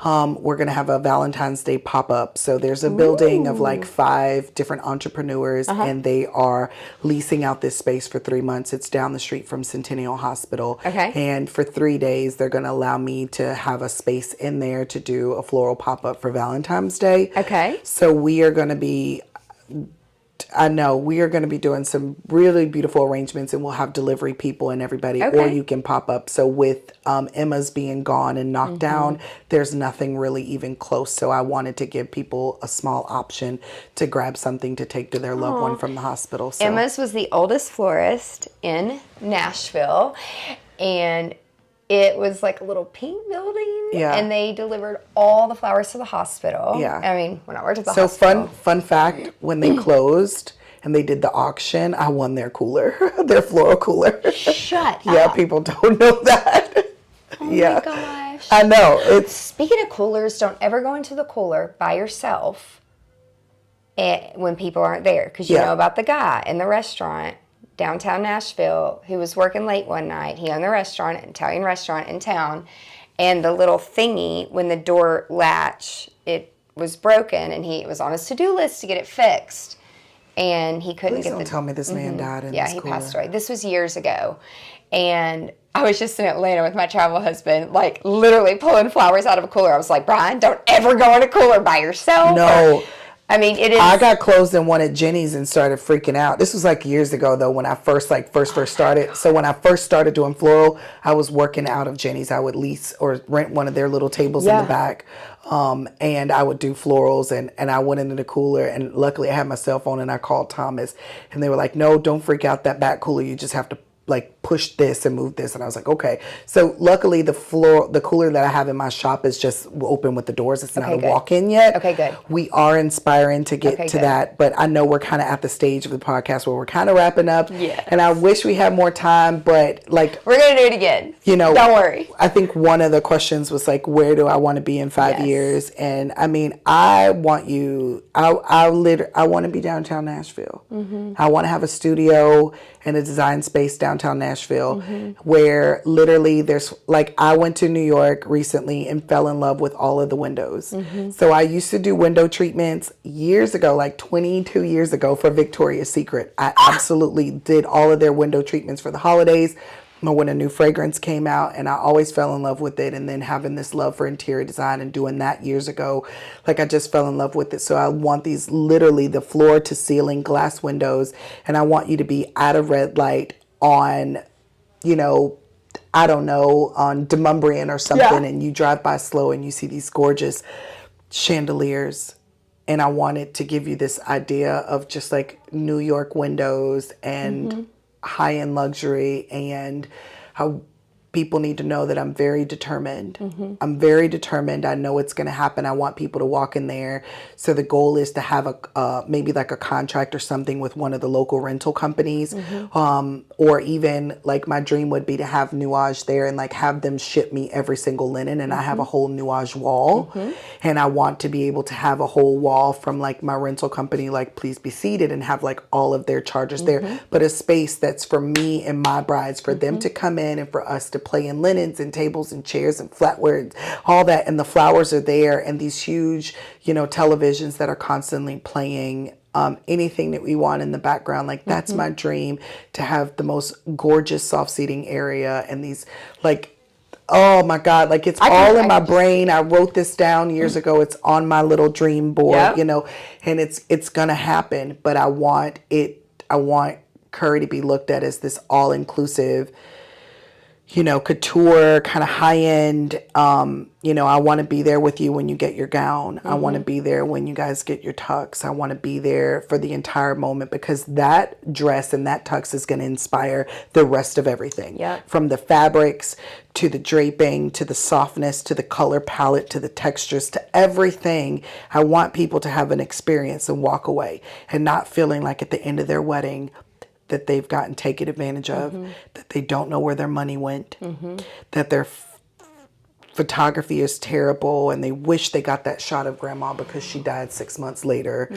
we're going to have a Valentine's Day pop-up. So there's a building of like 5 different entrepreneurs and they are leasing out this space for 3 months. It's down the street from Centennial Hospital. Okay. And for 3 days, they're going to allow me to have a space in there to do a floral pop-up for Valentine's Day. Okay. So we are going to be... I know we are going to be doing some really beautiful arrangements and we'll have delivery people and everybody, or you can pop up. So with Emma's being gone and knocked down, there's nothing really even close. So I wanted to give people a small option to grab something to take to their loved one from the hospital. So. Emma's was the oldest florist in Nashville, and it was like a little pink building, and they delivered all the flowers to the hospital. Yeah, I mean, when I worked at the hospital. So fun fact, when they closed and they did the auction, I won their cooler, their floral cooler. Shut up. Yeah, people don't know that. Oh my gosh. I know. Speaking of coolers, don't ever go into the cooler by yourself when people aren't there, because you know about the guy in the restaurant downtown Nashville who was working late one night. He owned the restaurant, an Italian restaurant in town, and the little thingy, when the door latch, it was broken, and it was on his to-do list to get it fixed, and he couldn't get don't tell me this man died in this he cooler. passed away. This was years ago, and I was just in Atlanta with my travel husband, like literally pulling flowers out of a cooler. I was like, Brian, don't ever go in a cooler by yourself. No. I mean, it is. I got closed in one at Jenny's and started freaking out. This was like years ago though, when I first started. So when I first started doing floral, I was working out of Jenny's. I would lease or rent one of their little tables in the back. And I would do florals and I went into the cooler, and luckily I had my cell phone and I called Thomas, and they were like, no, don't freak out that back cooler. You just have to like push this and move this. And I was like, okay. So luckily the cooler that I have in my shop is just open with the doors. It's not a walk-in yet. Okay, good. We are inspiring to get to that, but I know we're kind of at the stage of the podcast where we're kind of wrapping up. Yes. And I wish we had more time, but like, we're going to do it again. You know, don't worry. I think one of the questions was like, where do I want to be in 5 years? And I mean, I want to be downtown Nashville. Mm-hmm. I want to have a studio and a design space downtown Nashville, where literally there's like, I went to New York recently and fell in love with all of the windows. So I used to do window treatments years ago, like 22 years ago, for Victoria's Secret. I absolutely did all of their window treatments for the holidays when a new fragrance came out, and I always fell in love with it. And then having this love for interior design and doing that years ago, like I just fell in love with it. So I want these literally the floor to ceiling glass windows, and I want you to be at a red light on, you know, I don't know, on Demumbrian or something, and you drive by slow and you see these gorgeous chandeliers. And I wanted to give you this idea of just like New York windows and high-end luxury, and how people need to know that I'm very determined. I'm very determined. I know it's going to happen. I want people to walk in there. So the goal is to have a maybe like a contract or something with one of the local rental companies, or even like my dream would be to have Nuage there and like have them ship me every single linen, and I have a whole Nuage wall, and I want to be able to have a whole wall from like my rental company, like Please Be Seated, and have like all of their chargers there, but a space that's for me and my brides, for them to come in and for us to play in linens and tables and chairs and flatware, all that, and the flowers are there, and these huge, you know, televisions that are constantly playing anything that we want in the background. Like that's my dream, to have the most gorgeous soft seating area, and these like, oh my God, like it's all in my brain. I wrote this down years ago. It's on my little dream board, you know, and it's gonna happen. But I want Curry to be looked at as this all-inclusive, you know, couture, kind of high-end, you know, I want to be there with you when you get your gown. I want to be there when you guys get your tux. I want to be there for the entire moment, because that dress and that tux is going to inspire the rest of everything. From the fabrics to the draping, to the softness, to the color palette, to the textures, to everything. I want people to have an experience and walk away and not feeling like at the end of their wedding that they've gotten taken advantage of, that they don't know where their money went, that their photography is terrible and they wish they got that shot of grandma because she died 6 months later.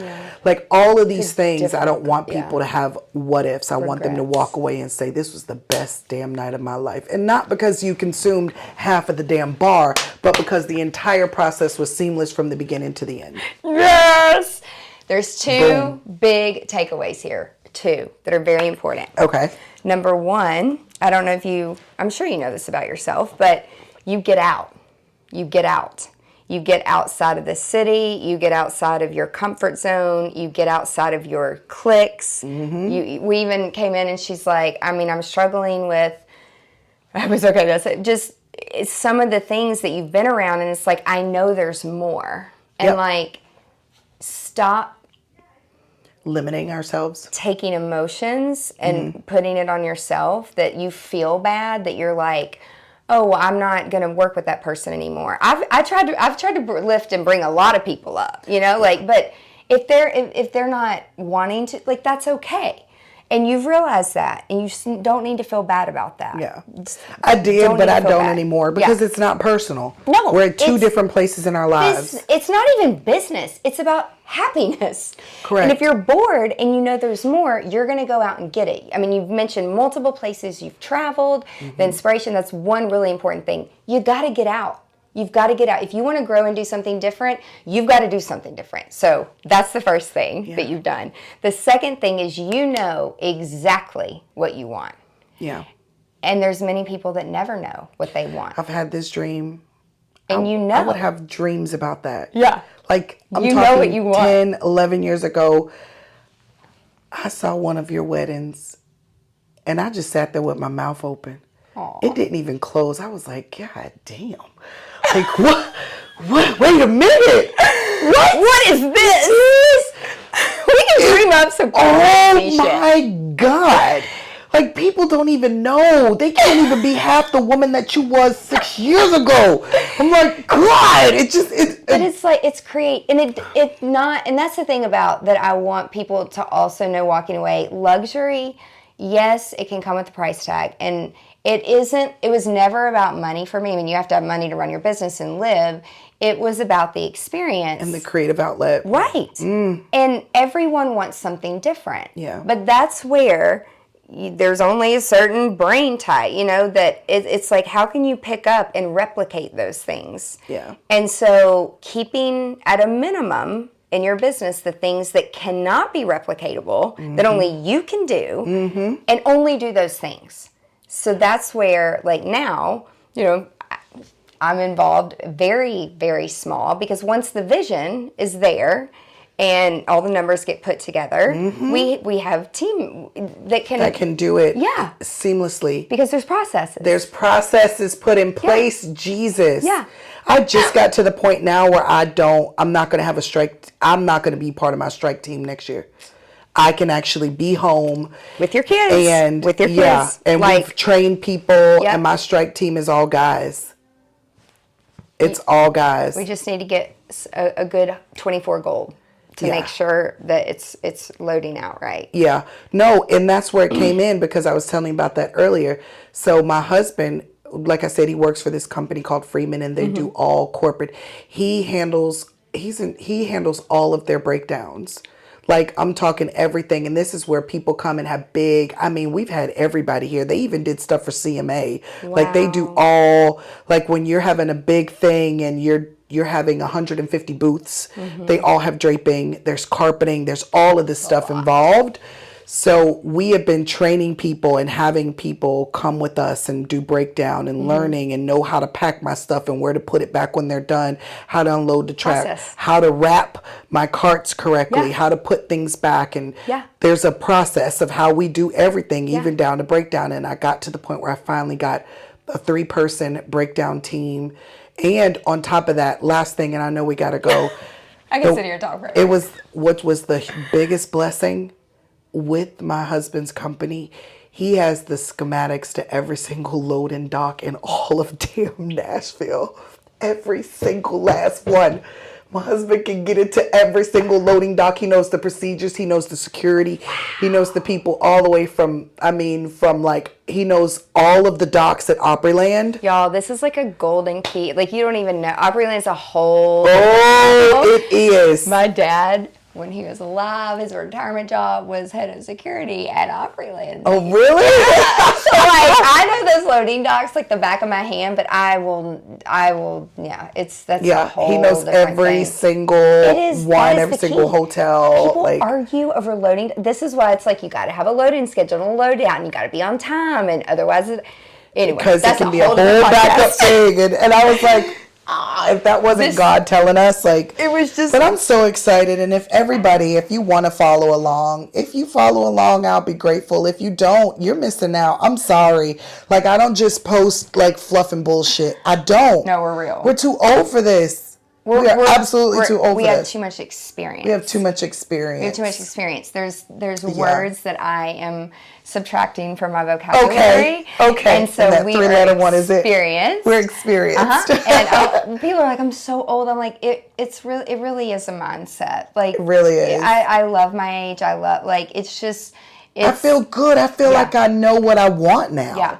Like all of these things, I don't want people to have what ifs. I want them to walk away and say, this was the best damn night of my life. And not because you consumed half of the damn bar, but because the entire process was seamless from the beginning to the end. Yes! There's two big takeaways here. Two that are very important. Okay. Number one, I don't know if I'm sure you know this about yourself, but you get out. You get out. You get outside of the city. You get outside of your comfort zone. You get outside of your cliques. We even came in and she's like, I mean, I'm struggling with, I was okay, that's it. Just it's some of the things that you've been around, and it's like, I know there's more. And like, stop limiting ourselves, taking emotions and putting it on yourself, that you feel bad, that you're like, oh, well, I'm not going to work with that person anymore. I've tried to lift and bring a lot of people up, you know, like, but if they're not wanting to, like, that's okay. And you've realized that, and you don't need to feel bad about that. Yeah. I did, but I don't anymore, because it's not personal. No. We're at two different places in our lives. It's not even business. It's about happiness. Correct. And if you're bored and you know there's more, you're going to go out and get it. I mean, you've mentioned multiple places you've traveled, the inspiration. That's one really important thing. You got to get out. You've got to get out. If you want to grow and do something different, you've got to do something different. So that's the first thing that you've done. The second thing is you know exactly what you want. Yeah. And there's many people that never know what they want. I've had this dream. And I would have dreams about that. Yeah. Like, I'm You talking know what you want. 10, 11 years ago, I saw one of your weddings, and I just sat there with my mouth open. Aww. It didn't even close. I was like, God damn. Like, what? Wait a minute. What is this? We can dream up some crazy shit. Oh my God. Like, people don't even know. They can't even be half the woman that you was 6 years ago. I'm like, God, But it's like, it's and that's the thing about that I want people to also know walking away. Luxury, yes, it can come with a price tag. And it was never about money for me. I mean, you have to have money to run your business and live. It was about the experience. And the creative outlet. Right. And everyone wants something different. Yeah. But that's where there's only a certain brain type, that it's like, how can you pick up and replicate those things? Yeah. And so keeping at a minimum in your business the things that cannot be replicatable, that only you can do, and only do those things. So that's where, like, now, I'm involved very, very small, because once the vision is there and all the numbers get put together, we have team that can do it seamlessly. Because there's processes. There's processes put in place. Yeah. Jesus. Yeah. I just got to the point now where I'm not going to have a strike. I'm not going to be part of my strike team next year. I can actually be home with your kids and with your kids. Yeah, and we've trained people, and my strike team is all guys. It's all guys. We just need to get a good 24 gold to make sure that it's loading out right. Yeah. No, and that's where it came in, because I was telling you about that earlier. So my husband, like I said, he works for this company called Freeman, and they do all corporate. He handles all of their breakdowns. Like, I'm talking everything. And this is where people come and have we've had everybody here. They even did stuff for CMA. Wow. Like, they do all, like, when you're having a big thing and you're having 150 booths, they all have draping, there's carpeting, there's all of this stuff involved. So we have been training people and having people come with us and do breakdown and learning and know how to pack my stuff and where to put it back when they're done, how to unload the track, how to wrap my carts correctly, how to put things back. And there's a process of how we do everything, even down to breakdown. And I got to the point where I finally got a 3-person breakdown team. And on top of that, last thing, and I know we got to go. I can sit here and talk forever. It was, what was the biggest blessing with my husband's company, he has the schematics to every single load and dock in all of damn Nashville. Every single last one. My husband can get into every single loading dock. He knows the procedures. He knows the security. He knows the people all the way from he knows all of the docks at Opryland. Y'all, this is like a golden key. Like, you don't even know. Opryland's a whole... Oh, it is. My dad, when he was alive, his retirement job was head of security at Opryland. Oh, really? So, like, I know those loading docks like the back of my hand, but I will, that's a whole he knows every single one, every single hotel. People argue over loading. This is why it's like, you got to have a loading schedule and a load out, and you got to be on time, and otherwise, anyway, because it can be a whole backup thing. And I was like, if that wasn't God telling us, like, it was just. But I'm so excited. And if you want to follow along, I'll be grateful. If you don't, you're missing out. I'm sorry. Like, I don't just post like fluff and bullshit. I don't. No, we're real. We're too old for this. We're absolutely too old for this. We have too much experience. We have too much experience. There's words that I am subtracting from my vocabulary. Okay. And so that we 3-letter one is it? Experienced. We're experienced. And people are like, I'm so old. I'm like, it really is a mindset. Like, it really is. I love my age. I feel good. I feel like I know what I want now. Yeah.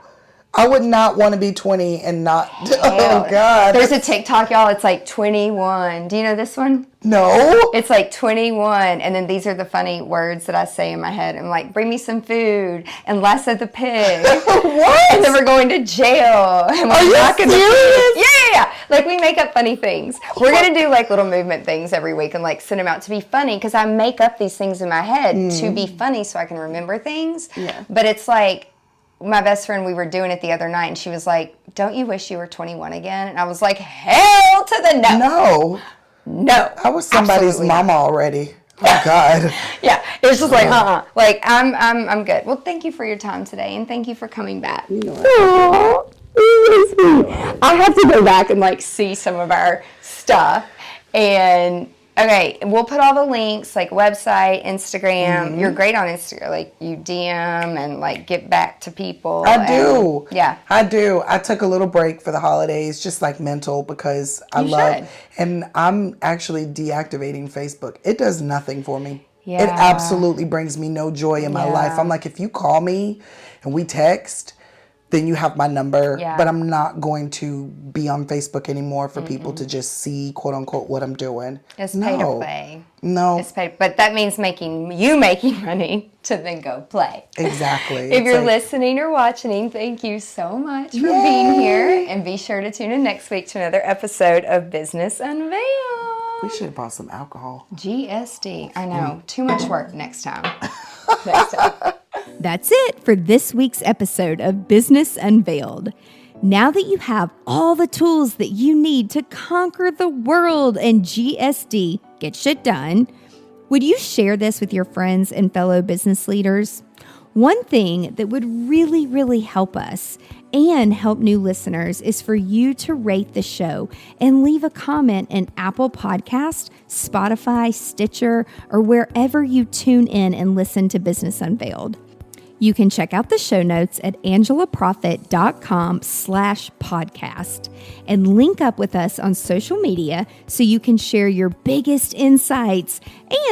I would not want to be 20 and not. Oh, God. There's a TikTok, y'all. It's like 21. Do you know this one? No. It's like 21. And then these are the funny words that I say in my head. I'm like, bring me some food. And Lasso the pig. What? And then we're going to jail. And are you serious? Yeah. Like, we make up funny things. We're going to do like little movement things every week and like send them out to be funny. Because I make up these things in my head to be funny so I can remember things. Yeah. But it's like, my best friend, we were doing it the other night, and she was like, don't you wish you were 21 again? And I was like, hell to the no. No. I was somebody's mama already. Oh, God. Yeah. It was just like, Like, I'm good. Well, thank you for your time today, and thank you for coming back. I have to go back and, like, see some of our stuff. And... okay, we'll put all the links, like website, Instagram. You're great on Instagram. Like, you DM and, like, get back to people. I do. Yeah. I do. I took a little break for the holidays, just like mental, because I love. And I'm actually deactivating Facebook. It does nothing for me. Yeah. It absolutely brings me no joy in my life. I'm like, if you call me and we text, then you have my number. Yeah. But I'm not going to be on Facebook anymore for people to just see, quote unquote, what I'm doing. It's pay to play. No. It's pay, but that means making money to then go play. Exactly. If you're listening or watching, thank you so much for being here. And be sure to tune in next week to another episode of Business Unveiled. We should have brought some alcohol. GSD. I know. Too much work next time. That's it for this week's episode of Business Unveiled. Now that you have all the tools that you need to conquer the world and GSD, get shit done, would you share this with your friends and fellow business leaders? One thing that would really, really help us and help new listeners is for you to rate the show and leave a comment in Apple Podcast, Spotify, Stitcher, or wherever you tune in and listen to Business Unveiled. You can check out the show notes at angelaproffitt.com/podcast and link up with us on social media so you can share your biggest insights.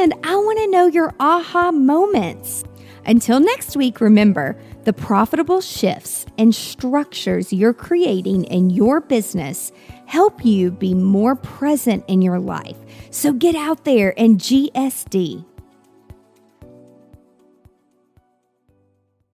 And I want to know your aha moments. Until next week, remember, the profitable shifts and structures you're creating in your business help you be more present in your life. So get out there and GSD.